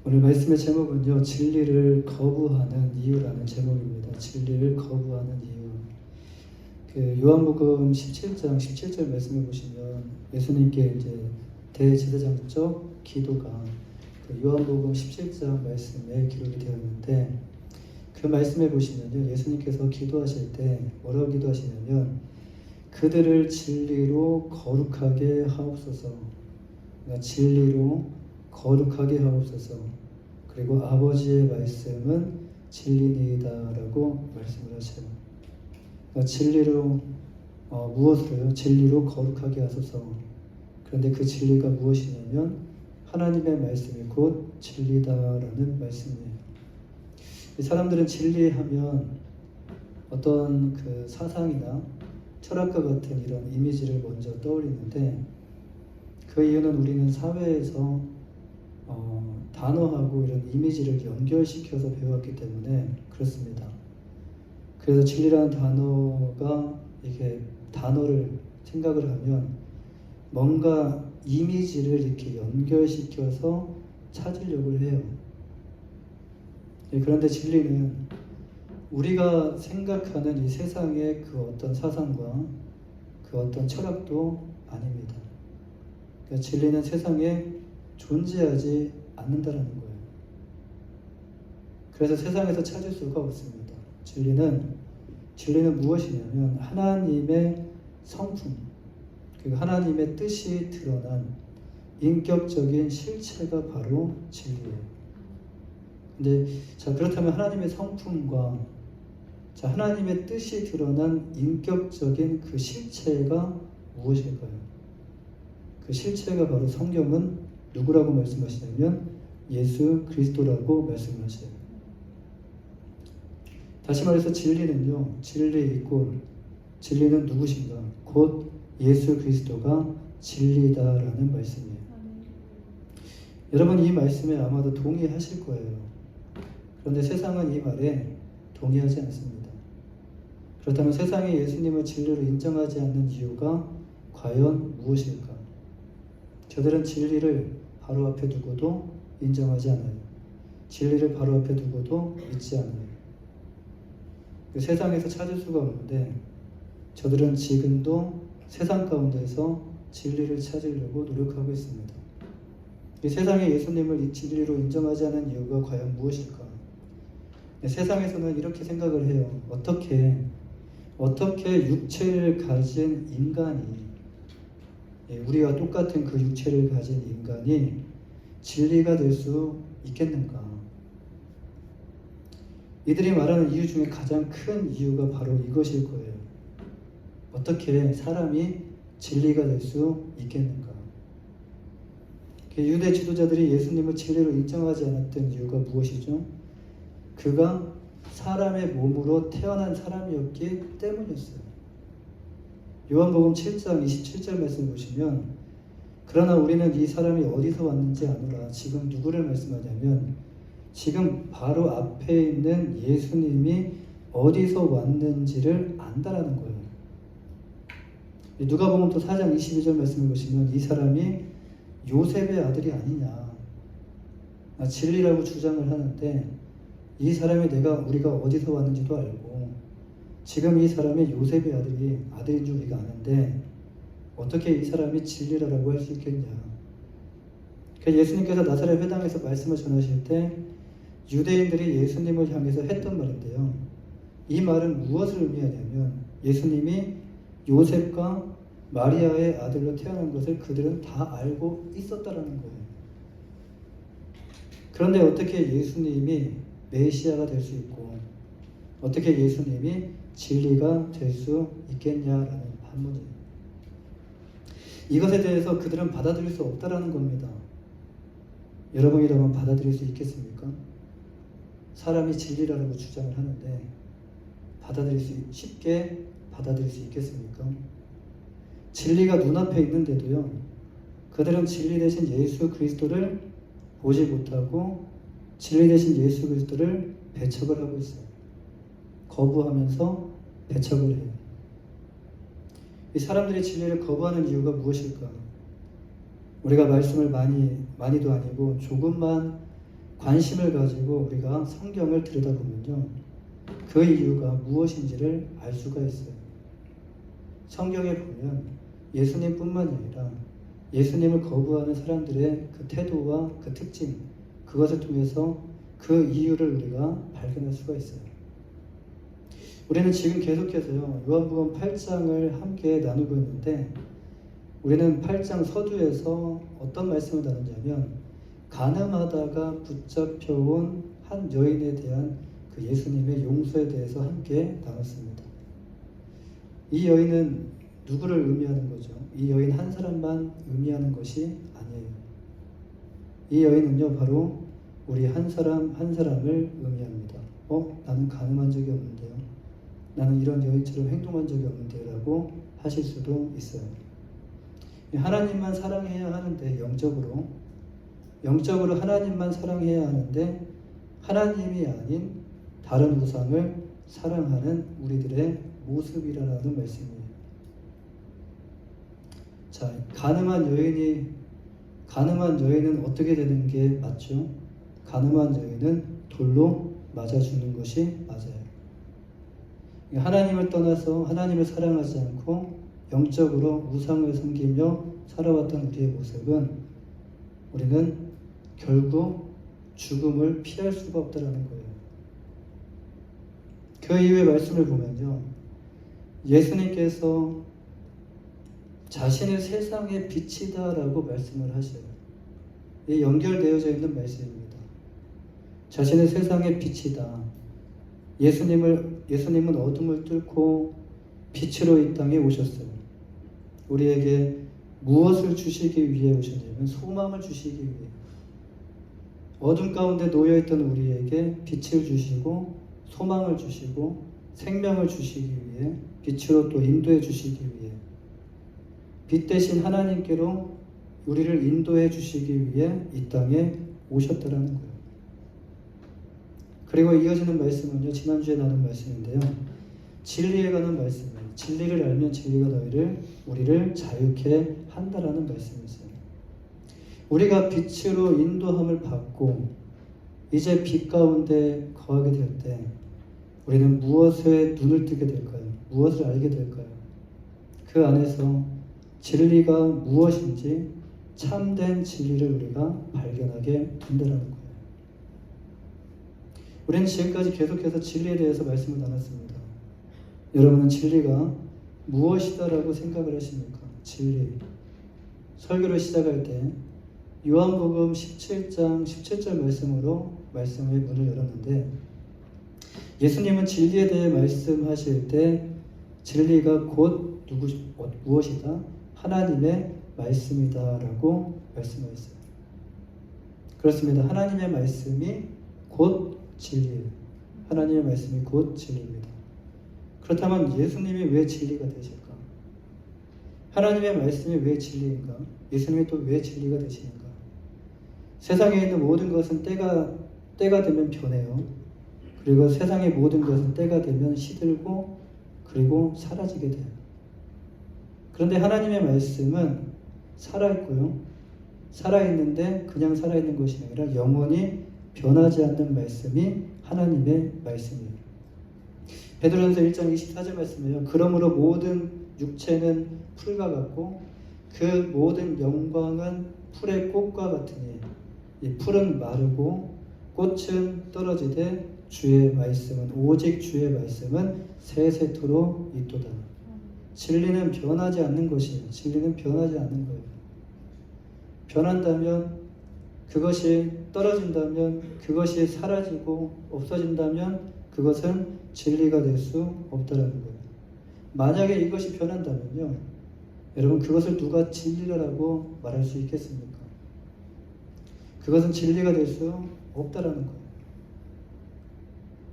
오늘 말씀의 제목은요, 진리를 거부하는 이유라는 제목입니다. 진리를 거부하는 이유. 요한복음 17장 17절 말씀을 보시면 예수님께 이제 대제사장적 기도가 요한복음 17장 말씀에 기록이 되어 있는데, 그 말씀에 보시면요, 예수님께서 기도하실 때 뭐라고 기도하시냐면, 그들을 진리로 거룩하게 하옵소서. 그러니까 진리로 거룩하게 하옵소서. 그리고 아버지의 말씀은 진리니이다라고 말씀을 하셔요. 그러니까 진리로 무엇으로요? 진리로 거룩하게 하소서. 그런데 그 진리가 무엇이냐면 하나님의 말씀이 곧 진리다라는 말씀이에요. 사람들은 진리하면 어떤 그 사상이나 철학과 같은 이런 이미지를 먼저 떠올리는데, 그 이유는 우리는 사회에서 단어하고 이런 이미지를 연결시켜서 배웠기 때문에 그렇습니다. 그래서 진리라는 단어가 이게 단어를 생각을 하면 뭔가 이미지를 이렇게 연결시켜서 찾으려고 해요. 그런데 진리는 우리가 생각하는 이 세상의 그 어떤 사상과 그 어떤 철학도 아닙니다. 그러니까 진리는 세상에 존재하지 않는다는 거예요. 그래서 세상에서 찾을 수가 없습니다. 진리는 무엇이냐면 하나님의 성품, 그리고 하나님의 뜻이 드러난 인격적인 실체가 바로 진리예요. 근데 그렇다면 하나님의 성품과 하나님의 뜻이 드러난 인격적인 그 실체가 무엇일까요? 그 실체가 바로 성경은 누구라고 말씀하시냐면 예수 그리스도라고 말씀하셔요. 다시 말해서 진리는요, 진리는 누구신가? 곧 예수 그리스도가 진리다라는 말씀이에요. 여러분, 이 말씀에 아마도 동의하실 거예요. 그런데 세상은 이 말에 동의하지 않습니다. 그렇다면 세상이 예수님을 진리로 인정하지 않는 이유가 과연 무엇일까? 저들은 진리를 바로 앞에 두고도 인정하지 않아요. 진리를 바로 앞에 두고도 믿지 않아요. 세상에서 찾을 수가 없는데 저들은 지금도 세상 가운데서 진리를 찾으려고 노력하고 있습니다. 이 세상에 예수님을 진리로 인정하지 않은 이유가 과연 무엇일까? 세상에서는 이렇게 생각을 해요. 어떻게 육체를 가진 인간이, 우리와 똑같은 그 육체를 가진 인간이 진리가 될 수 있겠는가? 이들이 말하는 이유 중에 가장 큰 이유가 바로 이것일 거예요. 어떻게 사람이 진리가 될 수 있겠는가? 유대 지도자들이 예수님을 진리로 인정하지 않았던 이유가 무엇이죠? 그가 사람의 몸으로 태어난 사람이었기 때문이었어요. 요한복음 7장 27절 말씀 보시면, 그러나 우리는 이 사람이 어디서 왔는지 아노라. 지금 누구를 말씀하냐면 지금 바로 앞에 있는 예수님이 어디서 왔는지를 안다라는 거예요. 누가복음 또 4장 22절 말씀을 보시면 이 사람이 요셉의 아들이 아니냐, 진리라고 주장을 하는데 이 사람이 우리가 어디서 왔는지도 알고 지금 이 사람이 요셉의 아들인 줄 우리가 아는데 어떻게 이 사람이 진리라고 할 수 있겠냐. 예수님께서 나사렛 회당에서 말씀을 전하실 때 유대인들이 예수님을 향해서 했던 말인데요, 이 말은 무엇을 의미하냐면 예수님이 요셉과 마리아의 아들로 태어난 것을 그들은 다 알고 있었다라는 거예요. 그런데 어떻게 예수님이 메시아가 될 수 있고 어떻게 예수님이 진리가 될 수 있겠냐라는 반문이에요. 이것에 대해서 그들은 받아들일 수 없다라는 겁니다. 여러분이라면 받아들일 수 있겠습니까? 사람이 진리라고 주장을 하는데 쉽게 받아들일 수 있겠습니까? 진리가 눈앞에 있는데도요, 그들은 진리 대신 예수 그리스도를 보지 못하고 진리 대신 예수 그리스도를 배척을 하고 있어요. 거부하면서 배척을 해요. 이 사람들이 진리를 거부하는 이유가 무엇일까? 우리가 말씀을 많이도 아니고 조금만 관심을 가지고 우리가 성경을 들여다보면요, 그 이유가 무엇인지를 알 수가 있어요. 성경에 보면 예수님뿐만이 아니라 예수님을 거부하는 사람들의 그 태도와 그 특징, 그것을 통해서 그 이유를 우리가 발견할 수가 있어요. 우리는 지금 계속해서요, 요한복음 8장을 함께 나누고 있는데, 우리는 8장 서두에서 어떤 말씀을 나누냐면, 가늠하다가 붙잡혀온 한 여인에 대한 그 예수님의 용서에 대해서 함께 나눴습니다. 이 여인은 누구를 의미하는 거죠? 이 여인 한 사람만 의미하는 것이 아니에요. 이 여인은요, 바로 우리 한 사람 한 사람을 의미합니다. 나는 가늠한 적이 없는데요, 나는 이런 여인처럼 행동한 적이 없는데요 라고 하실 수도 있어요. 하나님만 사랑해야 하는데, 영적으로 하나님만 사랑해야 하는데 하나님이 아닌 다른 우상을 사랑하는 우리들의 모습이라는 말씀이에요. 자, 가늠한 여인은 어떻게 되는 게 맞죠? 가늠한 여인은 돌로 맞아 죽는 것이 맞아요. 하나님을 떠나서 하나님을 사랑하지 않고 영적으로 우상을 섬기며 살아왔던 우리의 모습은, 우리는 결국 죽음을 피할 수가 없다는 거예요. 그 이후의 말씀을 보면요, 예수님께서 자신의 세상의 빛이다 라고 말씀을 하셔요. 이 연결되어져 있는 말씀입니다. 자신의 세상의 빛이다. 예수님은 어둠을 뚫고 빛으로 이 땅에 오셨어요. 우리에게 무엇을 주시기 위해 오셨냐면 소망을 주시기 위해, 어둠 가운데 놓여있던 우리에게 빛을 주시고 소망을 주시고 생명을 주시기 위해, 빛으로 또 인도해 주시기 위해, 빛 대신 하나님께로 우리를 인도해 주시기 위해 이 땅에 오셨다라는 거예요. 그리고 이어지는 말씀은요, 지난주에 나눈 말씀인데요, 진리에 관한 말씀이에요. 진리를 알면 진리가 우리를 자유케 한다라는 말씀이세요. 우리가 빛으로 인도함을 받고 이제 빛 가운데 거하게 될 때, 우리는 무엇에 눈을 뜨게 될까요? 무엇을 알게 될까요? 그 안에서 진리가 무엇인지, 참된 진리를 우리가 발견하게 된다는 거예요. 우리는 지금까지 계속해서 진리에 대해서 말씀을 나눴습니다. 여러분은 진리가 무엇이다라고 생각을 하십니까? 진리. 설교를 시작할 때 요한복음 17장 17절 말씀으로 말씀의 문을 열었는데, 예수님은 진리에 대해 말씀하실 때 진리가 곧 무엇이다? 하나님의 말씀이다 라고 말씀하셨어요. 그렇습니다. 하나님의 말씀이 곧 진리예요. 하나님의 말씀이 곧 진리입니다. 그렇다면 예수님이 왜 진리가 되실까? 하나님의 말씀이 왜 진리인가? 예수님이 또 왜 진리가 되시는가? 세상에 있는 모든 것은 때가 되면 변해요. 그리고 세상의 모든 것은 때가 되면 시들고 그리고 사라지게 돼요. 그런데 하나님의 말씀은 살아있고요, 살아있는데 그냥 살아있는 것이 아니라 영원히 변하지 않는 말씀이 하나님의 말씀이에요. 베드로전서 1장 24절 말씀이에요. 그러므로 모든 육체는 풀과 같고 그 모든 영광은 풀의 꽃과 같으니 이 풀은 마르고 꽃은 떨어지되 오직 주의 말씀은 세세토록 있도다. 진리는 변하지 않는 것이에요. 진리는 변하지 않는 거예요. 변한다면, 그것이 떨어진다면, 그것이 사라지고 없어진다면 그것은 진리가 될 수 없다라는 거예요. 만약에 이것이 변한다면요, 여러분, 그것을 누가 진리라고 말할 수 있겠습니까? 그것은 진리가 될 수 없다라는 거예요.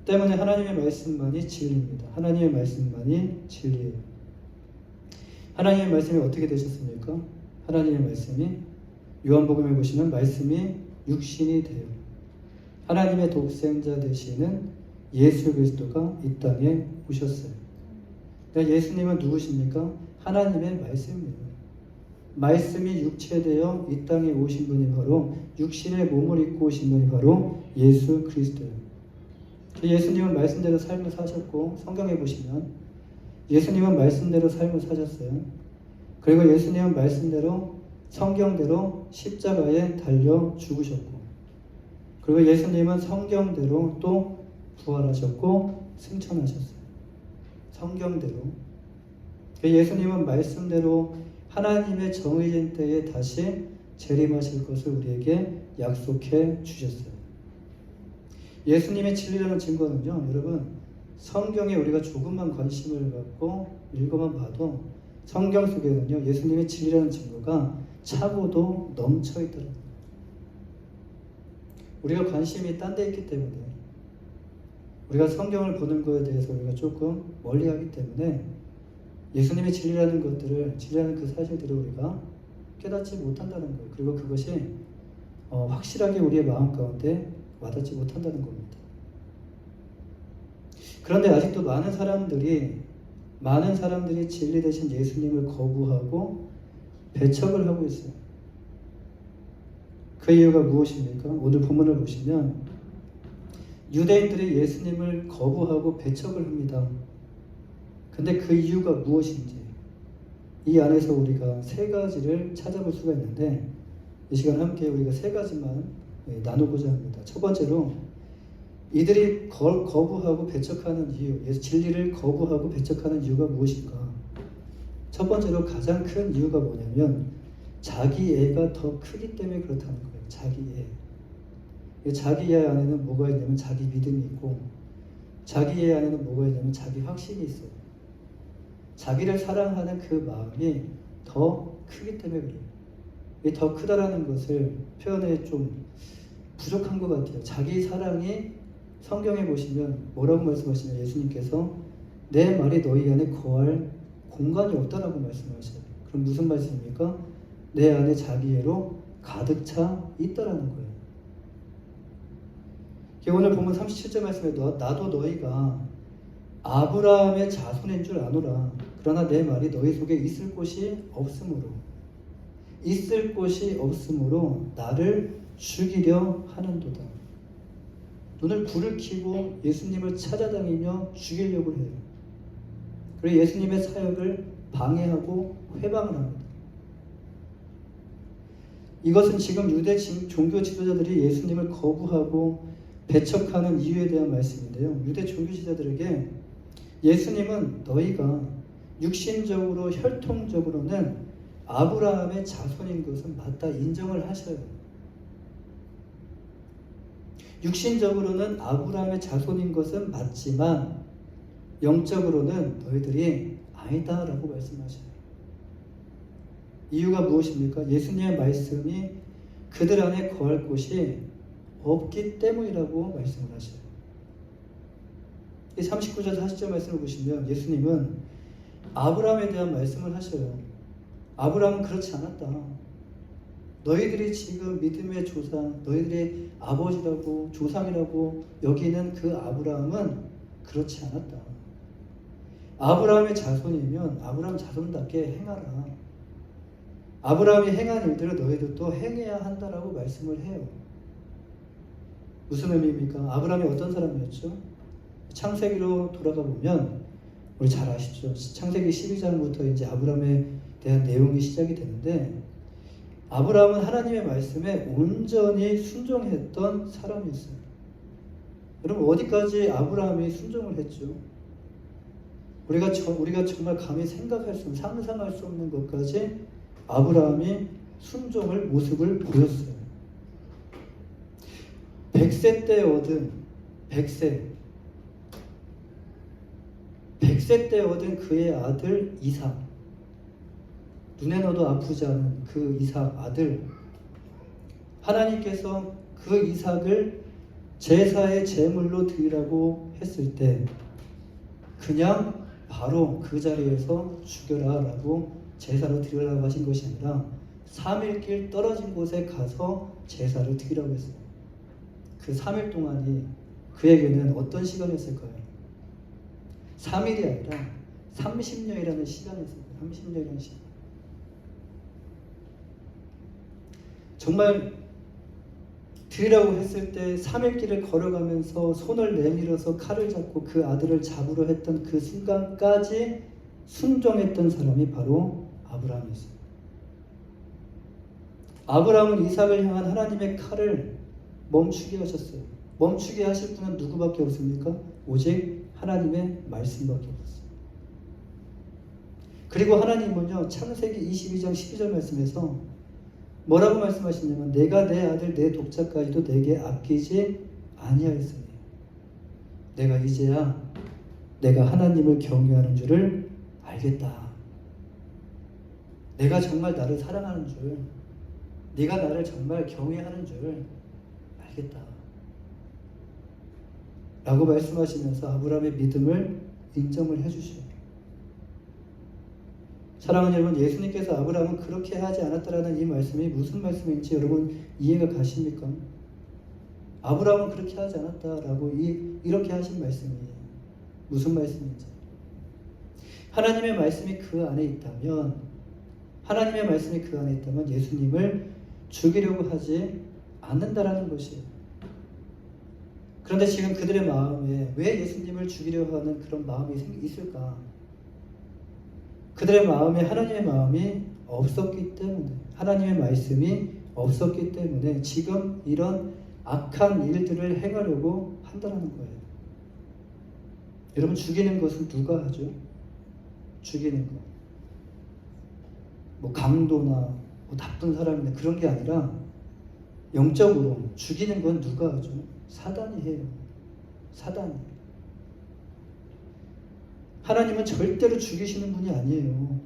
때문에 하나님의 말씀만이 진리입니다. 하나님의 말씀만이 진리예요. 하나님의 말씀이 어떻게 되셨습니까? 하나님의 말씀이 요한복음에 보시면 말씀이 육신이 돼요. 하나님의 독생자 되시는 예수 그리스도가 이 땅에 오셨어요. 그러니까 예수님은 누구십니까? 하나님의 말씀이에요. 말씀이 육체되어 이 땅에 오신 분이 바로 육신의 몸을 입고 오신 분이 바로 예수 그리스도예요. 예수님은 말씀대로 삶을 사셨고 성경에 보시면 예수님은 말씀대로 삶을 사셨어요. 그리고 예수님은 말씀대로 성경대로 십자가에 달려 죽으셨고 그리고 예수님은 성경대로 또 부활하셨고 승천하셨어요. 성경대로. 예수님은 말씀대로 하나님의 정의진 때에 다시 재림하실 것을 우리에게 약속해 주셨어요. 예수님의 진리라는 증거는요, 여러분, 성경에 우리가 조금만 관심을 갖고 읽어만 봐도 성경 속에는요, 예수님의 진리라는 증거가 차고도 넘쳐 있더라고요. 우리가 관심이 딴 데 있기 때문에 우리가 성경을 보는 것에 대해서 우리가 조금 멀리하기 때문에 예수님의 진리라는 것들을, 진리라는 그 사실들을 우리가 깨닫지 못한다는 거예요. 그리고 그것이 확실하게 우리의 마음 가운데 와닿지 못한다는 겁니다. 그런데 아직도 많은 사람들이 진리 대신 예수님을 거부하고 배척을 하고 있어요. 그 이유가 무엇입니까? 오늘 본문을 보시면 유대인들이 예수님을 거부하고 배척을 합니다. 근데 그 이유가 무엇인지 이 안에서 우리가 세 가지를 찾아볼 수가 있는데 이 시간 함께 우리가 세 가지만 나누고자 합니다. 첫 번째로 이들이 거부하고 배척하는 이유, 진리를 거부하고 배척하는 이유가 무엇인가? 첫 번째로 가장 큰 이유가 뭐냐면 자기애가 더 크기 때문에 그렇다는 거예요. 자기애. 자기애 안에는 뭐가 있냐면 자기 믿음이 있고 자기애 안에는 뭐가 있냐면 자기 확신이 있어요. 자기를 사랑하는 그 마음이 더 크기 때문에 그래요. 이 더 크다라는 것을 표현에 좀 부족한 것 같아요. 자기 사랑이 성경에 보시면 뭐라고 말씀하시냐면 예수님께서 내 말이 너희 안에 거할 공간이 없다라고 말씀하셔요. 그럼 무슨 말씀입니까? 내 안에 자기애로 가득 차 있다라는 거예요. 오늘 보면 37절 말씀에 나도 너희가 아브라함의 자손인 줄 아노라. 그러나 내 말이 너희 속에 있을 곳이 없으므로 나를 죽이려 하는도다. 눈을 불을 켜고 예수님을 찾아다니며 죽이려고 해요. 그리고 예수님의 사역을 방해하고 회방을 합니다. 이것은 지금 유대 종교 지도자들이 예수님을 거부하고 배척하는 이유에 대한 말씀인데요. 유대 종교 지도자들에게 예수님은 너희가 육신적으로 혈통적으로는 아브라함의 자손인 것은 맞다 인정을 하셔요. 육신적으로는 아브라함의 자손인 것은 맞지만 영적으로는 너희들이 아니다라고 말씀하셔요. 이유가 무엇입니까? 예수님의 말씀이 그들 안에 거할 곳이 없기 때문이라고 말씀을 하셔요. 이 39절 40절 말씀을 보시면 예수님은 아브라함에 대한 말씀을 하셔요. 아브라함은 그렇지 않았다. 너희들이 지금 믿음의 조상, 너희들의 아버지라고 조상이라고 여기는 그 아브라함은 그렇지 않았다. 아브라함의 자손이면 아브라함 자손답게 행하라. 아브라함이 행한 일들을 너희도 또 행해야 한다라고 말씀을 해요. 무슨 의미입니까? 아브라함이 어떤 사람이었죠? 창세기로 돌아가 보면 우리 잘 아시죠? 창세기 12장부터 이제 아브라함에 대한 내용이 시작이 되는데 아브라함은 하나님의 말씀에 온전히 순종했던 사람이었어요. 여러분 어디까지 아브라함이 순종을 했죠? 우리가 정말 감히 상상할 수 없는 것까지 아브라함이 순종을 모습을 보였어요. 100세 때 얻은 100세 때 얻은 그의 아들 이삭, 눈에 넣어도 아프지 않은 그 이삭 아들, 하나님께서 그 이삭을 제사의 제물로 드리라고 했을 때 그냥 바로 그 자리에서 죽여라 라고 제사로 드리라고 하신 것이 아니라 3일 길 떨어진 곳에 가서 제사를 드리라고 했어요. 그 3일 동안이 그에게는 어떤 시간이었을까요? 3일이 아니라 30년이라는 시간이었어요. 30년이라는 시간. 정말 드리라고 했을 때 3일 길을 걸어가면서 손을 내밀어서 칼을 잡고 그 아들을 잡으려 했던 그 순간까지 순종했던 사람이 바로 아브라함이었어요. 아브라함은 이삭을 향한 하나님의 칼을 멈추게 하셨어요. 멈추게 하실 분은 누구밖에 없습니까? 오직 하나님의 말씀밖에 없었어요. 그리고 하나님은요, 창세기 22장 12절 말씀에서 뭐라고 말씀하시냐면 내가 내 아들 내 독자까지도 내게 아끼지 아니하였으니 내가 이제야 내가 하나님을 경외하는 줄을 알겠다. 내가 정말 나를 사랑하는 줄, 네가 나를 정말 경외하는 줄 알겠다. 라고 말씀하시면서 아브라함의 믿음을 인정을 해주셔요. 사랑하는 여러분, 예수님께서 아브라함은 그렇게 하지 않았다라는 이 말씀이 무슨 말씀인지 여러분 이해가 가십니까? 아브라함은 그렇게 하지 않았다라고 이렇게 하신 말씀이 무슨 말씀인지. 하나님의 말씀이 그 안에 있다면, 하나님의 말씀이 그 안에 있다면 예수님을 죽이려고 하지 않는다라는 것이에요. 그런데 지금 그들의 마음에 왜 예수님을 죽이려고 하는 그런 마음이 있을까? 그들의 마음에 하나님의 마음이 없었기 때문에, 하나님의 말씀이 없었기 때문에 지금 이런 악한 일들을 행하려고 한다는 거예요. 여러분, 죽이는 것은 누가 하죠? 죽이는 것. 뭐 강도나 뭐 나쁜 사람이나 그런 게 아니라 영적으로 죽이는 건 누가 하죠? 사단이 해요. 사단이. 하나님은 절대로 죽이시는 분이 아니에요.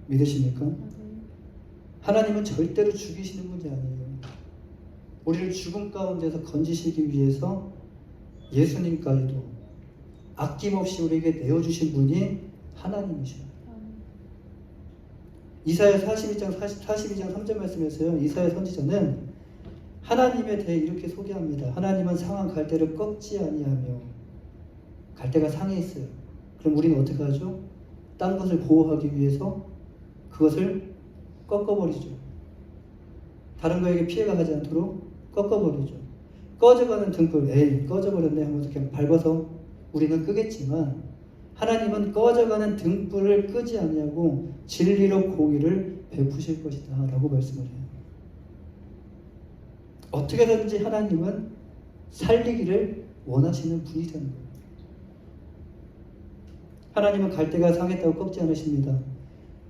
믿으십니까? 하나님은 절대로 죽이시는 분이 아니에요. 우리를 죽음 가운데서 건지시기 위해서 예수님까지도 아낌없이 우리에게 내어주신 분이 하나님이셔요. 이사야 42장 3절 말씀에서요, 이사야 선지자는 하나님에 대해 이렇게 소개합니다. 하나님은 상한 갈대를 꺾지 아니하며, 갈대가 상해 있어요. 그럼 우리는 어떻게 하죠? 딴 것을 보호하기 위해서 그것을 꺾어버리죠. 다른 거에게 피해가 가지 않도록 꺾어버리죠. 꺼져가는 등불, 에이 꺼져버렸네 하면서 그냥 밟아서 우리는 끄겠지만 하나님은 꺼져가는 등불을 끄지 아니하고 진리로 공의를 베푸실 것이다 라고 말씀을 해요. 어떻게든지 하나님은 살리기를 원하시는 분이라는 거예요. 하나님은 갈대가 상했다고 꺾지 않으십니다.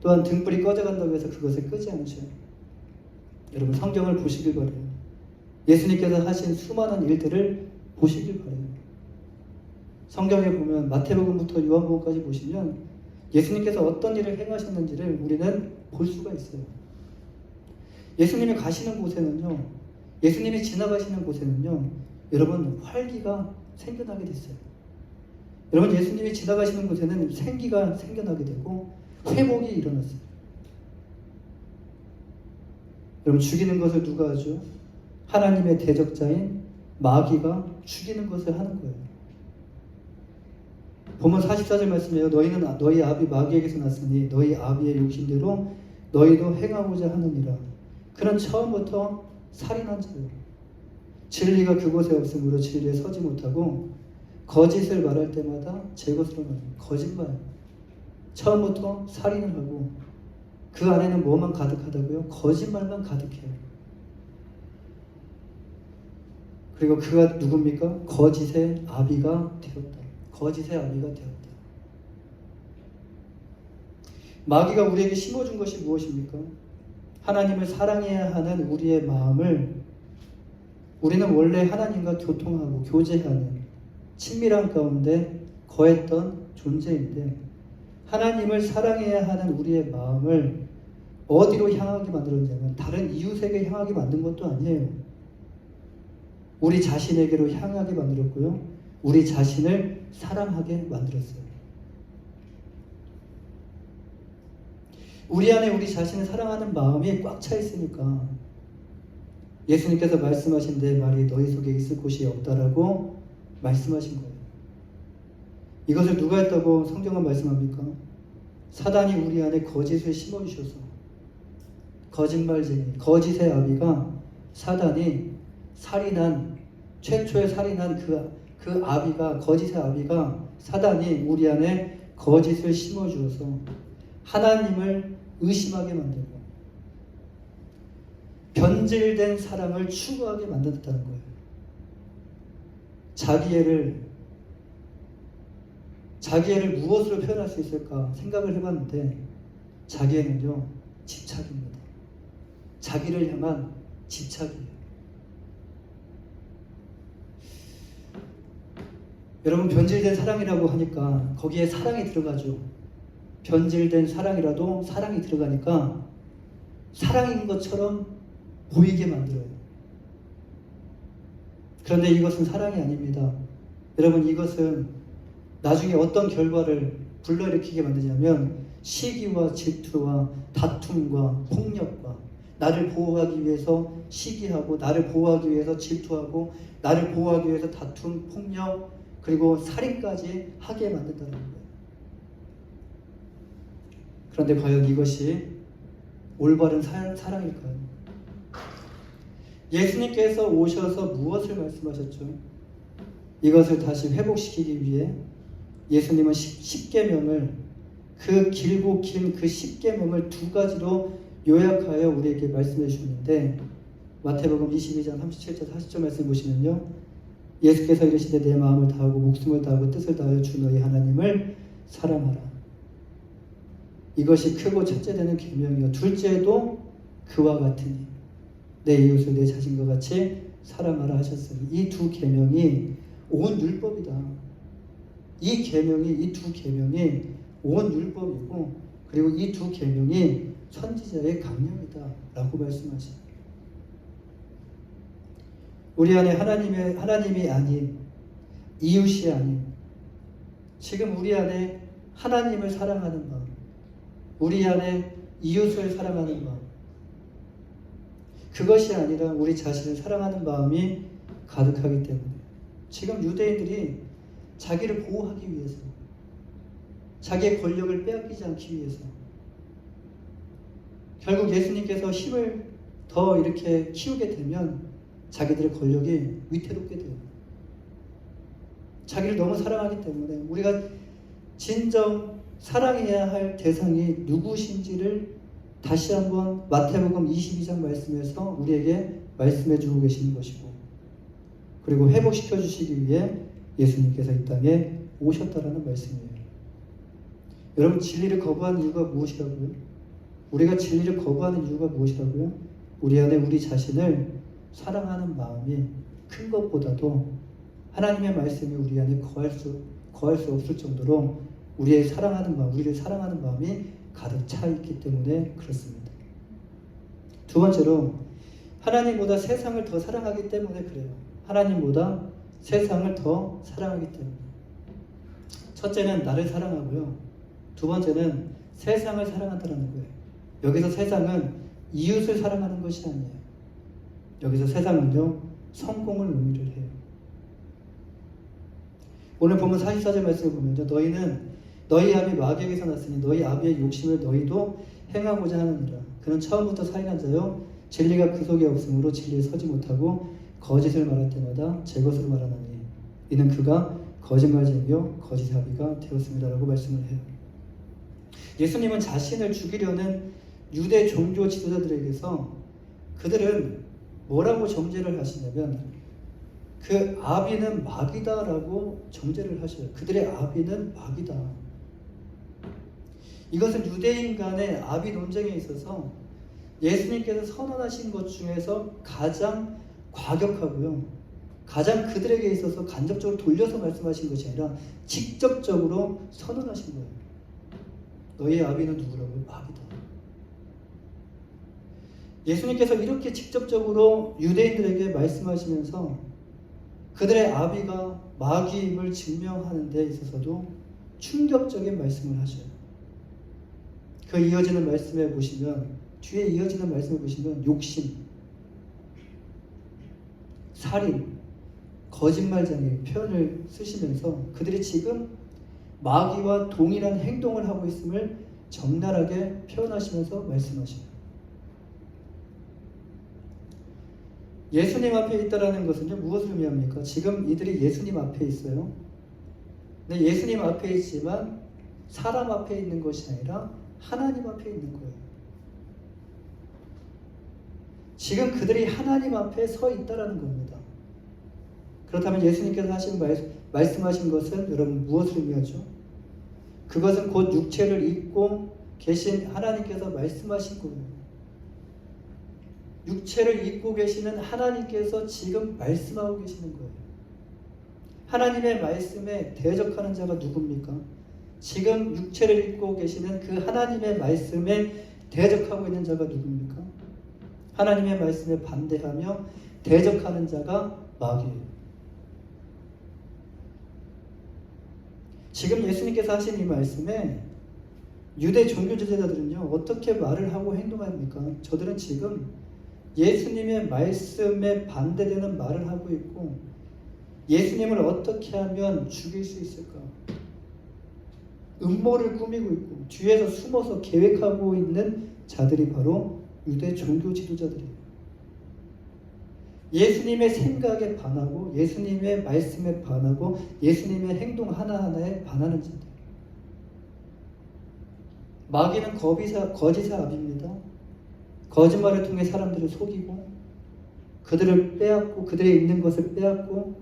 또한 등불이 꺼져간다고 해서 그것을 끄지 않으셔요. 여러분, 성경을 보시길 바라요. 예수님께서 하신 수많은 일들을 보시길 바라요. 성경에 보면 마태복음부터 요한복음까지 보시면 예수님께서 어떤 일을 행하셨는지를 우리는 볼 수가 있어요. 예수님이 가시는 곳에는요, 예수님이 지나가시는 곳에는요, 여러분 활기가 생겨나게 됐어요. 여러분, 예수님이 지나가시는 곳에는 생기가 생겨나게 되고 회복이 일어났어요. 여러분, 죽이는 것을 누가 하죠? 하나님의 대적자인 마귀가 죽이는 것을 하는 거예요. 보면 44절 말씀이에요. 너희는 너희 아비 마귀에게서 났으니 너희 아비의 욕심대로 너희도 행하고자 하느니라. 그는 처음부터 살인한 자요. 진리가 그곳에 없으므로 진리에 서지 못하고 거짓을 말할 때마다 제 것으로 말해요. 거짓말. 처음부터 살인을 하고 그 안에는 뭐만 가득하다고요? 거짓말만 가득해요. 그리고 그가 누굽니까? 거짓의 아비가 되었다. 거짓의 아비가 되었다. 마귀가 우리에게 심어준 것이 무엇입니까? 하나님을 사랑해야 하는 우리의 마음을, 우리는 원래 하나님과 교통하고 교제하는 친밀한 가운데 거했던 존재인데, 하나님을 사랑해야 하는 우리의 마음을 어디로 향하게 만들었냐면 다른 이웃에게 향하게 만든 것도 아니에요. 우리 자신에게로 향하게 만들었고요, 우리 자신을 사랑하게 만들었어요. 우리 안에 우리 자신을 사랑하는 마음이 꽉 차 있으니까 예수님께서 말씀하신 내 말이 너희 속에 있을 곳이 없다라고 말씀하신 거예요. 이것을 누가 했다고 성경은 말씀합니까? 사단이 우리 안에 거짓을 심어주셔서 거짓말쟁이, 거짓의 아비가 사단이 최초의 살인한 그 아비가, 거짓의 아비가 사단이 우리 안에 거짓을 심어주어서 하나님을 의심하게 만들고 변질된 사랑을 추구하게 만들었다는 거예요. 자기애를 무엇으로 표현할 수 있을까 생각을 해봤는데 자기애는요, 집착입니다. 자기를 향한 집착이에요. 여러분, 변질된 사랑이라고 하니까 거기에 사랑이 들어가죠. 변질된 사랑이라도 사랑이 들어가니까 사랑인 것처럼 보이게 만들어요. 그런데 이것은 사랑이 아닙니다. 여러분, 이것은 나중에 어떤 결과를 불러일으키게 만드냐면 시기와 질투와 다툼과 폭력과, 나를 보호하기 위해서 시기하고, 나를 보호하기 위해서 질투하고, 나를 보호하기 위해서 다툼, 폭력, 그리고 살인까지 하게 만든다는 거예요. 그런데 과연 이것이 올바른 사랑일까요? 예수님께서 오셔서 무엇을 말씀하셨죠? 이것을 다시 회복시키기 위해 예수님은 10계명을, 그 길고 긴 그 10계명을 두 가지로 요약하여 우리에게 말씀해 주셨는데, 마태복음 22장 37절 40절 말씀 보시면요, 예수께서 이르시되 내 마음을 다하고 목숨을 다하고 뜻을 다하여 주 너희 하나님을 사랑하라. 이것이 크고 첫째 되는 계명이요, 둘째도 그와 같으니 내 이웃을 내 자신과 같이 사랑하라 하셨으니, 이 두 계명이 온 율법이다. 이 두 계명이 온 율법이고, 그리고 이 두 계명이 선지자의 강령이다 라고 말씀하십니다. 우리 안에 하나님이 아닌, 이웃이 아닌, 지금 우리 안에 하나님을 사랑하는 마음, 우리 안에 이웃을 사랑하는 마음, 그것이 아니라 우리 자신을 사랑하는 마음이 가득하기 때문에 지금 유대인들이 자기를 보호하기 위해서, 자기의 권력을 빼앗기지 않기 위해서, 결국 예수님께서 힘을 더 이렇게 키우게 되면 자기들의 권력이 위태롭게 돼요. 자기를 너무 사랑하기 때문에 우리가 진정 사랑해야 할 대상이 누구신지를 다시 한번 마태복음 22장 말씀에서 우리에게 말씀해 주고 계시는 것이고, 그리고 회복시켜 주시기 위해 예수님께서 이 땅에 오셨다라는 말씀이에요. 여러분, 진리를 거부하는 이유가 무엇이라고요? 우리가 진리를 거부하는 이유가 무엇이라고요? 우리 안에 우리 자신을 사랑하는 마음이 큰 것보다도 하나님의 말씀이 우리 안에 거할 수 없을 정도로 우리를 사랑하는 마음이 가득 차 있기 때문에 그렇습니다. 두 번째로, 하나님보다 세상을 더 사랑하기 때문에 그래요. 하나님보다 세상을 더 사랑하기 때문에. 첫째는 나를 사랑하고요, 두 번째는 세상을 사랑한다는 거예요. 여기서 세상은 이웃을 사랑하는 것이 아니에요. 여기서 세상은요, 성공을 의미를 해요. 오늘 보면 44절 말씀을 보면요, 너희는 너희 아비 마귀에게서 났으니 너희 아비의 욕심을 너희도 행하고자 하느니라. 그는 처음부터 살인한 자요, 진리가 그 속에 없으므로 진리에 서지 못하고 거짓을 말할 때마다 제 것으로 말하나니 이는 그가 거짓말쟁이요 거짓의 아비가 되었습니다 라고 말씀을 해요. 예수님은 자신을 죽이려는 유대 종교 지도자들에게서 그들은 뭐라고 정죄를 하시냐면, 그 아비는 마귀다 라고 정죄를 하셔요. 그들의 아비는 마귀다. 이것은 유대인 간의 아비 논쟁에 있어서 예수님께서 선언하신 것 중에서 가장 과격하고요, 가장 그들에게 있어서 간접적으로 돌려서 말씀하신 것이 아니라 직접적으로 선언하신 거예요. 너희 아비는 누구라고요? 마귀다. 예수님께서 이렇게 직접적으로 유대인들에게 말씀하시면서 그들의 아비가 마귀임을 증명하는 데 있어서도 충격적인 말씀을 하셔요. 그 이어지는 말씀에 보시면, 뒤에 이어지는 말씀을 보시면 욕심, 살인, 거짓말쟁이 표현을 쓰시면서 그들이 지금 마귀와 동일한 행동을 하고 있음을 적나라하게 표현하시면서 말씀하셔요. 예수님 앞에 있다라는 것은요, 무엇을 의미합니까? 지금 이들이 예수님 앞에 있어요. 근데 예수님 앞에 있지만 사람 앞에 있는 것이 아니라 하나님 앞에 있는 거예요. 지금 그들이 하나님 앞에 서 있다라는 겁니다. 그렇다면 예수님께서 말씀하신 것은 여러분 무엇을 의미하죠? 그것은 곧 육체를 입고 계신 하나님께서 말씀하신 거예요. 육체를 입고 계시는 하나님께서 지금 말씀하고 계시는 거예요. 하나님의 말씀에 대적하는 자가 누굽니까? 지금 육체를 입고 계시는 그 하나님의 말씀에 대적하고 있는 자가 누굽니까? 하나님의 말씀에 반대하며 대적하는 자가 마귀예요. 지금 예수님께서 하신 이 말씀에 유대 종교 지도자들은요, 어떻게 말을 하고 행동합니까? 저들은 지금 예수님의 말씀에 반대되는 말을 하고 있고, 예수님을 어떻게 하면 죽일 수 있을까? 음모를 꾸미고 있고 뒤에서 숨어서 계획하고 있는 자들이 바로 유대 종교 지도자들이에요. 예수님의 생각에 반하고 예수님의 말씀에 반하고 예수님의 행동 하나하나에 반하는 자들. 마귀는 거짓의 압입니다. 거짓말을 통해 사람들을 속이고 그들을 빼앗고 그들의 있는 것을 빼앗고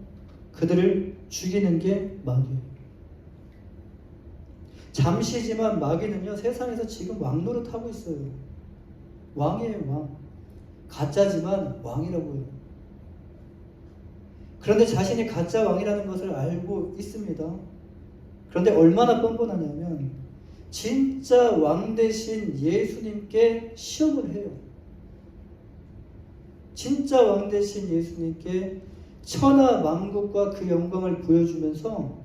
그들을 죽이는 게 마귀예요. 잠시지만 마귀는요, 세상에서 지금 왕노릇 하고 있어요. 왕이에요, 왕. 가짜지만 왕이라고 해요. 그런데 자신이 가짜 왕이라는 것을 알고 있습니다. 그런데 얼마나 뻔뻔하냐면 진짜 왕 대신 예수님께 시험을 해요. 진짜 왕 대신 예수님께 천하 만국과 그 영광을 보여주면서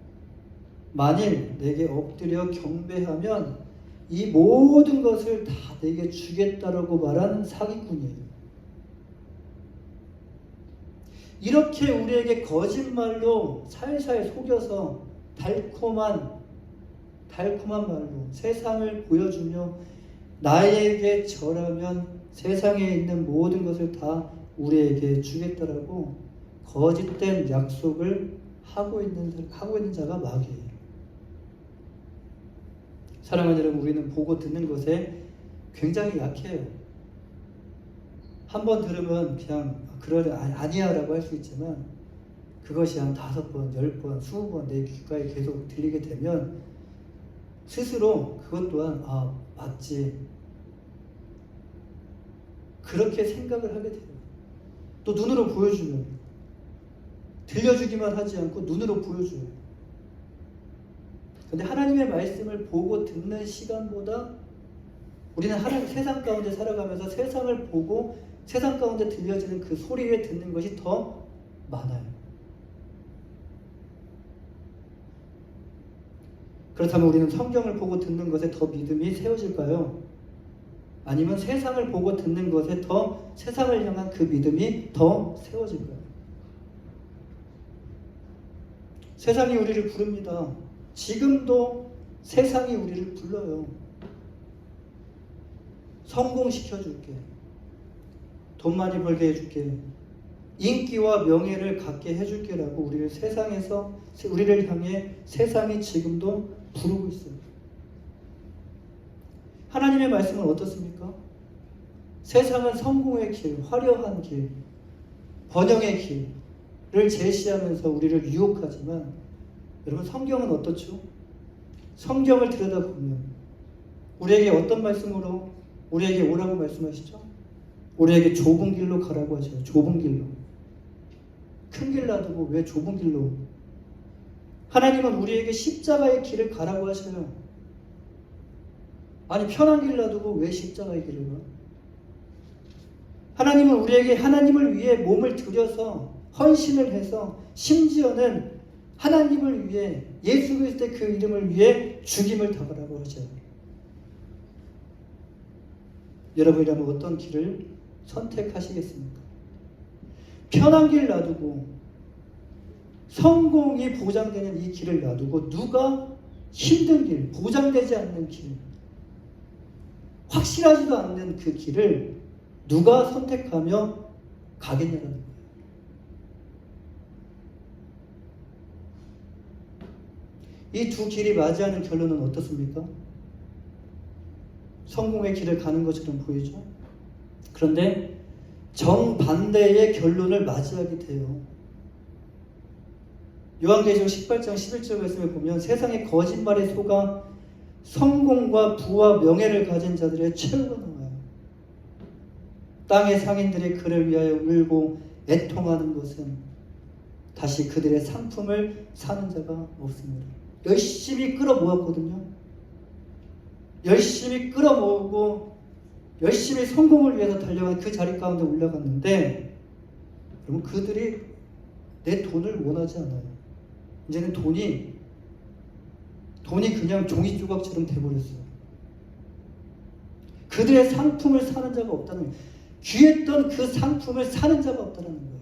만일 내게 엎드려 경배하면 이 모든 것을 다 내게 주겠다라고 말한 사기꾼이에요. 이렇게 우리에게 거짓말로 살살 속여서 달콤한 말로 세상을 보여주며 나에게 절하면 세상에 있는 모든 것을 다 우리에게 주겠다라고 거짓된 약속을 하고 있는 자가 마귀예요. 사랑하는 여러분, 우리는 보고 듣는 것에 굉장히 약해요. 한번 들으면 그냥 아니야 라고 할 수 있지만 그것이 한 5번, 10번, 20번 내 귓가에 계속 들리게 되면 스스로 그것 또한 맞지, 그렇게 생각을 하게 돼요. 또 눈으로 보여주면, 들려주기만 하지 않고 눈으로 보여줘요. 근데 하나님의 말씀을 보고 듣는 시간보다 우리는 세상 가운데 살아가면서 세상을 보고 세상 가운데 들려지는 그 소리를 듣는 것이 더 많아요. 그렇다면 우리는 성경을 보고 듣는 것에 더 믿음이 세워질까요? 아니면 세상을 보고 듣는 것에 더 세상을 향한 그 믿음이 더 세워질까요? 세상이 우리를 부릅니다. 지금도 세상이 우리를 불러요. 성공시켜줄게. 돈 많이 벌게 해줄게. 인기와 명예를 갖게 해줄게라고 우리를 향해 세상이 지금도 부르고 있어요. 하나님의 말씀은 어떻습니까? 세상은 성공의 길, 화려한 길, 번영의 길을 제시하면서 우리를 유혹하지만 여러분, 성경은 어떻죠? 성경을 들여다보면 우리에게 어떤 말씀으로 우리에게 오라고 말씀하시죠? 우리에게 좁은 길로 가라고 하셔요. 좁은 길로. 큰 길 놔두고 왜 좁은 길로? 하나님은 우리에게 십자가의 길을 가라고 하셔요. 아니, 편한 길 놔두고 왜 십자가의 길을 가? 하나님은 우리에게 하나님을 위해 몸을 들여서 헌신을 해서 심지어는 하나님을 위해 예수 그리스도의 그 이름을 위해 죽임을 당하라고 하셔요. 여러분이라면 어떤 길을 선택하시겠습니까? 편한 길 놔두고 성공이 보장되는 이 길을 놔두고 누가 힘든 길, 보장되지 않는 길, 확실하지도 않는 그 길을 누가 선택하며 가겠냐는 거예요. 이 두 길이 맞이하는 결론은 어떻습니까? 성공의 길을 가는 것처럼 보이죠? 그런데 정반대의 결론을 맞이하게 돼요. 요한계시록 18장 11절 말씀을 보면 세상의 거짓말에 속아 성공과 부와 명예를 가진 자들의 최후가 나와요. 땅의 상인들이 그를 위하여 울고 애통하는 것은 다시 그들의 상품을 사는 자가 없습니다. 열심히 끌어모았거든요. 열심히 끌어모으고 열심히 성공을 위해서 달려간 그 자리 가운데 올라갔는데 여러분 그들이 내 돈을 원하지 않아요. 이제는 돈이 그냥 종이 조각처럼 돼버렸어요. 그들의 상품을 사는 자가 없다는 거예요. 귀했던 그 상품을 사는 자가 없다는 거예요.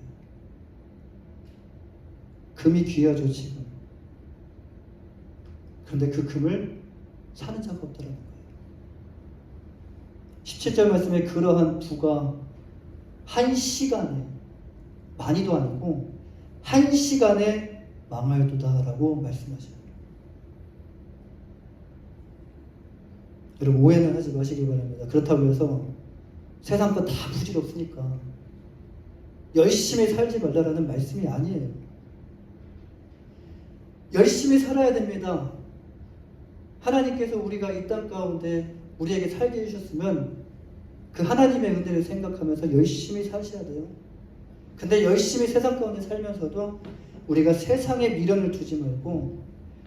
금이 귀하죠 지금. 그런데 그 금을 사는 자가 없다는 거예요. 17절 말씀에 그러한 부가 한 시간에, 많이도 아니고 한 시간에 망할도다라고 말씀하셔요. 여러분 오해는 하지 마시기 바랍니다. 그렇다고 해서 세상 거 다 부질없으니까 열심히 살지 말라라는 말씀이 아니에요. 열심히 살아야 됩니다. 하나님께서 우리가 이 땅 가운데 우리에게 살게 해주셨으면 그 하나님의 은혜를 생각하면서 열심히 사셔야 돼요. 근데 열심히 세상 가운데 살면서도 우리가 세상에 미련을 두지 말고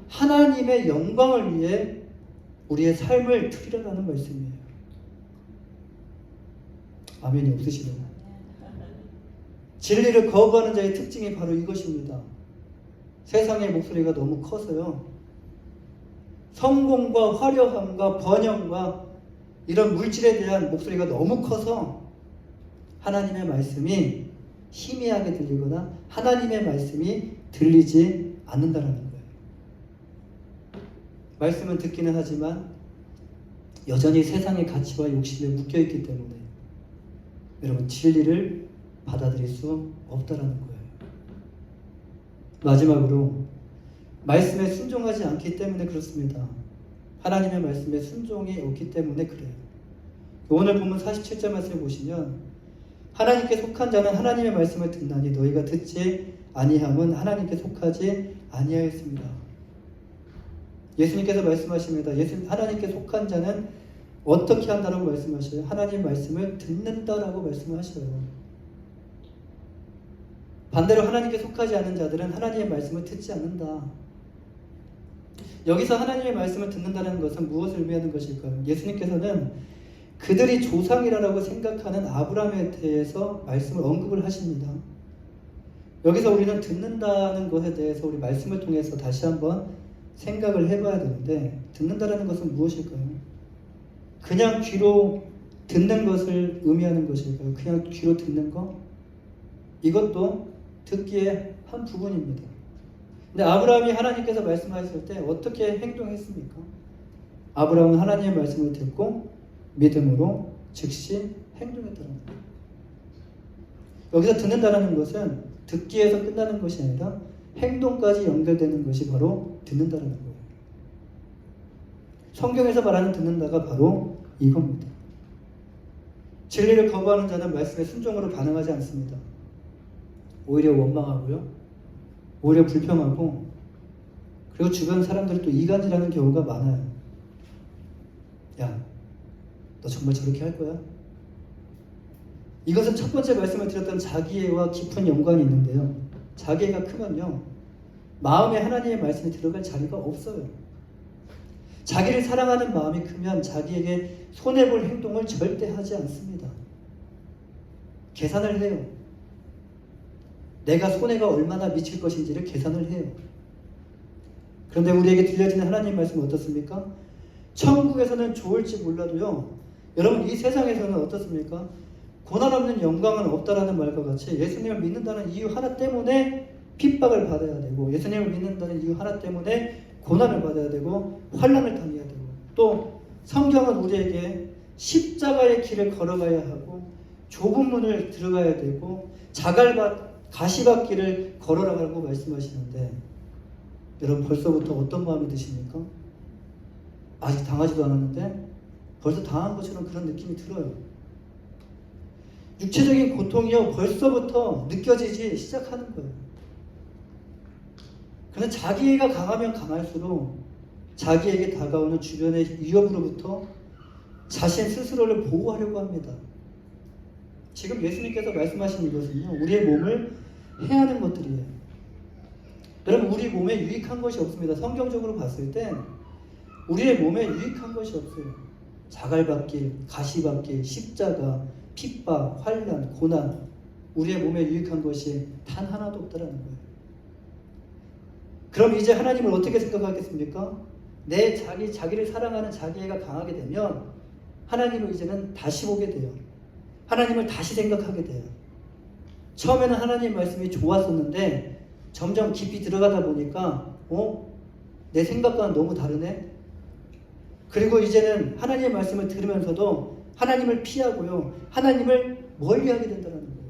하나님의 영광을 위해 우리의 삶을 드리라는 말씀이에요. 아멘이 없으시네요. 진리를 거부하는 자의 특징이 바로 이것입니다. 세상의 목소리가 너무 커서요. 성공과 화려함과 번영과 이런 물질에 대한 목소리가 너무 커서 하나님의 말씀이 희미하게 들리거나 하나님의 말씀이 들리지 않는다는 거예요. 말씀은 듣기는 하지만 여전히 세상의 가치와 욕심에 묶여있기 때문에 여러분 진리를 받아들일 수 없다라는 거예요. 마지막으로 말씀에 순종하지 않기 때문에 그렇습니다. 하나님의 말씀에 순종이 없기 때문에 그래요. 오늘 본문 47절 말씀을 보시면 하나님께 속한 자는 하나님의 말씀을 듣나니 너희가 듣지 아니함은 하나님께 속하지 아니하였습니다. 예수님께서 말씀하십니다. 하나님께 속한 자는 어떻게 한다라고 말씀하셔요? 하나님 말씀을 듣는다라고 말씀하셔요. 반대로 하나님께 속하지 않은 자들은 하나님의 말씀을 듣지 않는다. 여기서 하나님의 말씀을 듣는다는 것은 무엇을 의미하는 것일까요? 예수님께서는 그들이 조상이라고 생각하는 아브라함에 대해서 말씀을 언급을 하십니다. 여기서 우리는 듣는다는 것에 대해서 우리 말씀을 통해서 다시 한번 생각을 해봐야 되는데 듣는다는 것은 무엇일까요? 그냥 귀로 듣는 것을 의미하는 것일까요? 그냥 귀로 듣는 것? 이것도 듣기의 한 부분입니다. 근데 아브라함이 하나님께서 말씀하셨을 때 어떻게 행동했습니까? 아브라함은 하나님의 말씀을 듣고 믿음으로 즉시 행동했다는 거예요. 여기서 듣는다는 것은 듣기에서 끝나는 것이 아니라 행동까지 연결되는 것이 바로 듣는다는 거예요. 성경에서 말하는 듣는다가 바로 이겁니다. 진리를 거부하는 자는 말씀에 순종으로 반응하지 않습니다. 오히려 원망하고요. 오히려 불평하고 그리고 주변 사람들이 또 이간질하는 경우가 많아요. 야, 너 정말 저렇게 할 거야? 이것은 첫 번째 말씀을 드렸던 자기애와 깊은 연관이 있는데요. 자기애가 크면요. 마음에 하나님의 말씀이 들어갈 자리가 없어요. 자기를 사랑하는 마음이 크면 자기에게 손해볼 행동을 절대 하지 않습니다. 계산을 해요. 내가 손해가 얼마나 미칠 것인지를 계산을 해요. 그런데 우리에게 들려지는 하나님 말씀은 어떻습니까? 천국에서는 좋을지 몰라도요. 여러분 이 세상에서는 어떻습니까? 고난 없는 영광은 없다라는 말과 같이 예수님을 믿는다는 이유 하나 때문에 핍박을 받아야 되고 예수님을 믿는다는 이유 하나 때문에 고난을 받아야 되고 환난을 당해야 되고 또 성경은 우리에게 십자가의 길을 걸어가야 하고 좁은 문을 들어가야 되고 가시밭길을 걸어가라고 말씀하시는데 여러분 벌써부터 어떤 마음이 드십니까? 아직 당하지도 않았는데 벌써 당한 것처럼 그런 느낌이 들어요. 육체적인 고통이요 벌써부터 느껴지기 시작하는 거예요. 그런데 자기애가 강하면 강할수록 자기에게 다가오는 주변의 위협으로부터 자신 스스로를 보호하려고 합니다. 지금 예수님께서 말씀하신 이것은요, 우리의 몸을 해하는 것들이에요. 여러분, 우리 몸에 유익한 것이 없습니다. 성경적으로 봤을 때 우리의 몸에 유익한 것이 없어요. 자갈받기, 가시받기, 십자가, 핍박, 환난, 고난, 우리의 몸에 유익한 것이 단 하나도 없다라는 거예요. 그럼 이제 하나님을 어떻게 생각하겠습니까? 내 자기를 사랑하는 자기애가 강하게 되면 하나님을 이제는 다시 보게 돼요. 하나님을 다시 생각하게 돼요. 처음에는 하나님 말씀이 좋았었는데 점점 깊이 들어가다 보니까 내 생각과는 너무 다르네? 그리고 이제는 하나님의 말씀을 들으면서도 하나님을 피하고요. 하나님을 멀리하게 된다는 거예요.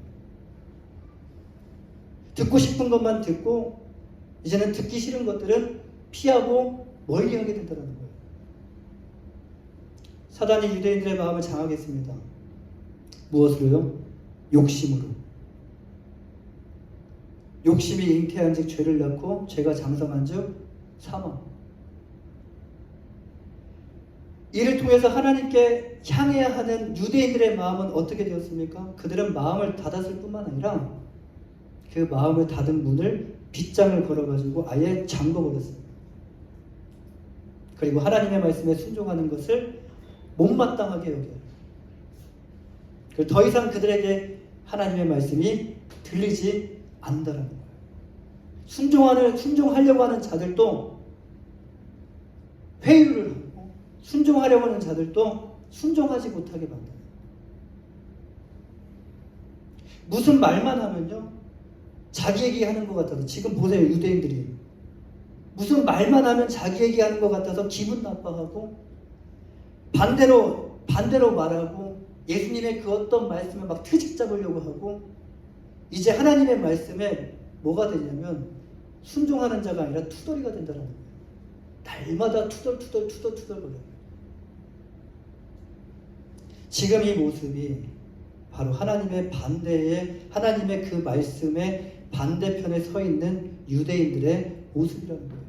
듣고 싶은 것만 듣고 이제는 듣기 싫은 것들은 피하고 멀리하게 된다는 거예요. 사단이 유대인들의 마음을 장악했습니다. 무엇으로요? 욕심으로. 욕심이 잉태한 즉 죄를 낳고 죄가 장성한 즉 사망. 이를 통해서 하나님께 향해야 하는 유대인들의 마음은 어떻게 되었습니까? 그들은 마음을 닫았을 뿐만 아니라 그 마음을 닫은 문을 빗장을 걸어가지고 아예 잠궈버렸습니다. 그리고 하나님의 말씀에 순종하는 것을 못마땅하게 여겨요. 더 이상 그들에게 하나님의 말씀이 들리지 않는다는 거예요. 순종하려고 하는 자들도 회유를 하고 순종하려고 하는 자들도 순종하지 못하게 만드는 거예요. 무슨 말만 하면요 자기 얘기하는 것 같아서, 지금 보세요, 유대인들이 무슨 말만 하면 자기 얘기하는 것 같아서 기분 나빠하고 반대로 말하고 예수님의 그 어떤 말씀을 막 트집 잡으려고 하고, 이제 하나님의 말씀에 뭐가 되냐면 순종하는 자가 아니라 투덜이가 된다는 거예요. 날마다 투덜거려요. 지금 이 모습이 바로 하나님의 그 말씀의 반대편에 서 있는 유대인들의 모습이라는 거예요.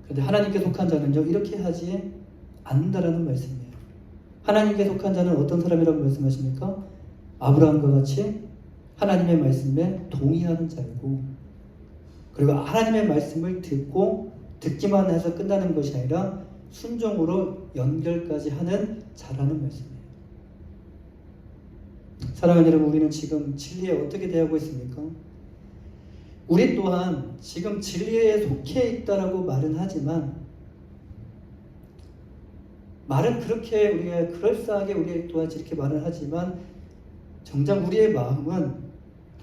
그런데 하나님께 속한 자는요 이렇게 하지 않는다라는 말씀이에요. 하나님께 속한 자는 어떤 사람이라고 말씀하십니까? 아브라함과 같이 하나님의 말씀에 동의하는 자이고, 그리고 하나님의 말씀을 듣기만 해서 끝나는 것이 아니라 순종으로 연결까지 하는 자라는 말씀이에요. 사랑하는 여러분, 우리는 지금 진리에 어떻게 대하고 있습니까? 우리 또한 지금 진리에 속해 있다라고 말은 하지만, 말은 그렇게 우리가 그럴싸하게 우리 또한 이렇게 말을 하지만 정작 우리의 마음은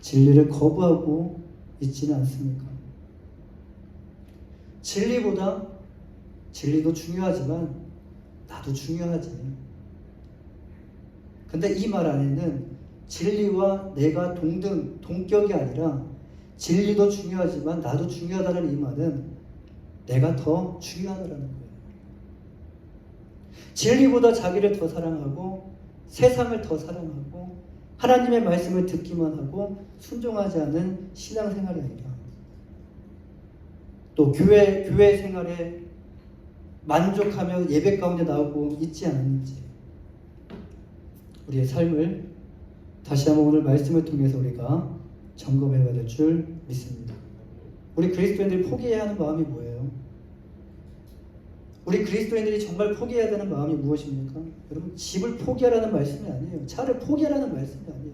진리를 거부하고 있지는 않습니까? 진리도 중요하지만 나도 중요하지. 근데 이 말 안에는 진리와 내가 동격이 아니라 진리도 중요하지만 나도 중요하다는 이 말은 내가 더 중요하다는 거예요. 진리보다 자기를 더 사랑하고 세상을 더 사랑하고 하나님의 말씀을 듣기만 하고 순종하지 않은 신앙생활이 아니라, 또 교회 생활에 만족하며 예배 가운데 나오고 있지 않은지, 우리의 삶을 다시 한번 오늘 말씀을 통해서 우리가 점검해 봐야 될 줄 믿습니다. 우리 그리스도인들이 포기해야 하는 마음이 뭐예요? 우리 그리스도인들이 정말 포기해야 되는 마음이 무엇입니까? 여러분, 집을 포기하라는 말씀이 아니에요. 차를 포기하라는 말씀이 아니에요.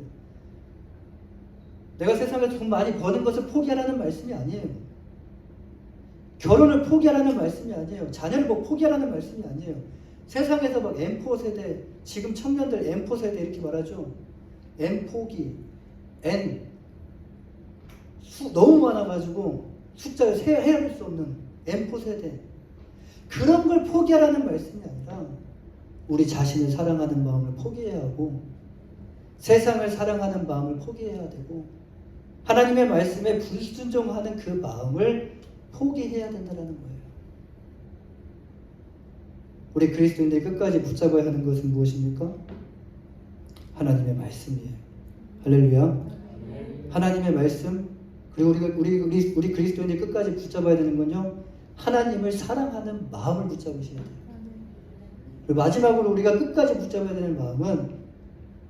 내가 세상에서 돈 많이 버는 것을 포기하라는 말씀이 아니에요. 결혼을 포기하라는 말씀이 아니에요. 자녀를 포기하라는 말씀이 아니에요. 세상에서 M4 세대, 지금 청년들 M4 세대 이렇게 말하죠. M 포기, N 너무 많아가지고 숫자를 헤아릴 수 없는 M4 세대, 그런 걸 포기하라는 말씀이 아니라 우리 자신을 사랑하는 마음을 포기해야 하고 세상을 사랑하는 마음을 포기해야 되고 하나님의 말씀에 불순종하는 그 마음을 포기해야 된다는 거예요. 우리 그리스도인들이 끝까지 붙잡아야 하는 것은 무엇입니까? 하나님의 말씀이에요. 할렐루야. 하나님의 말씀, 그리고 우리 그리스도인들이 끝까지 붙잡아야 되는 건요, 하나님을 사랑하는 마음을 붙잡으셔야 돼요. 그리고 마지막으로 우리가 끝까지 붙잡아야 되는 마음은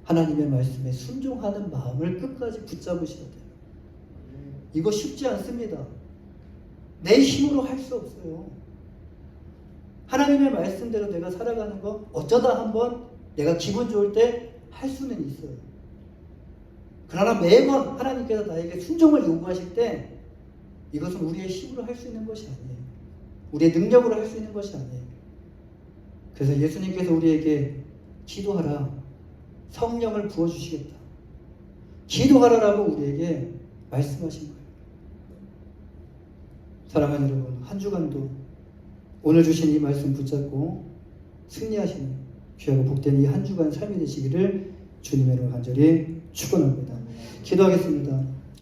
하나님의 말씀에 순종하는 마음을 끝까지 붙잡으셔야 돼요. 이거 쉽지 않습니다. 내 힘으로 할 수 없어요. 하나님의 말씀대로 내가 살아가는 거 어쩌다 한번 내가 기분 좋을 때 할 수는 있어요. 그러나 매번 하나님께서 나에게 순종을 요구하실 때 이것은 우리의 힘으로 할 수 있는 것이 아니에요. 우리의 능력으로 할 수 있는 것이 아니에요. 그래서 예수님께서 우리에게 기도하라, 성령을 부어주시겠다, 기도하라라고 우리에게 말씀하신 거예요. 사랑하는 여러분, 한 주간도 오늘 주신 이 말씀 붙잡고 승리하시는 귀하고 복된 이 한 주간 삶이 되시기를 주님의 이름으로 간절히 축원합니다. 기도하겠습니다.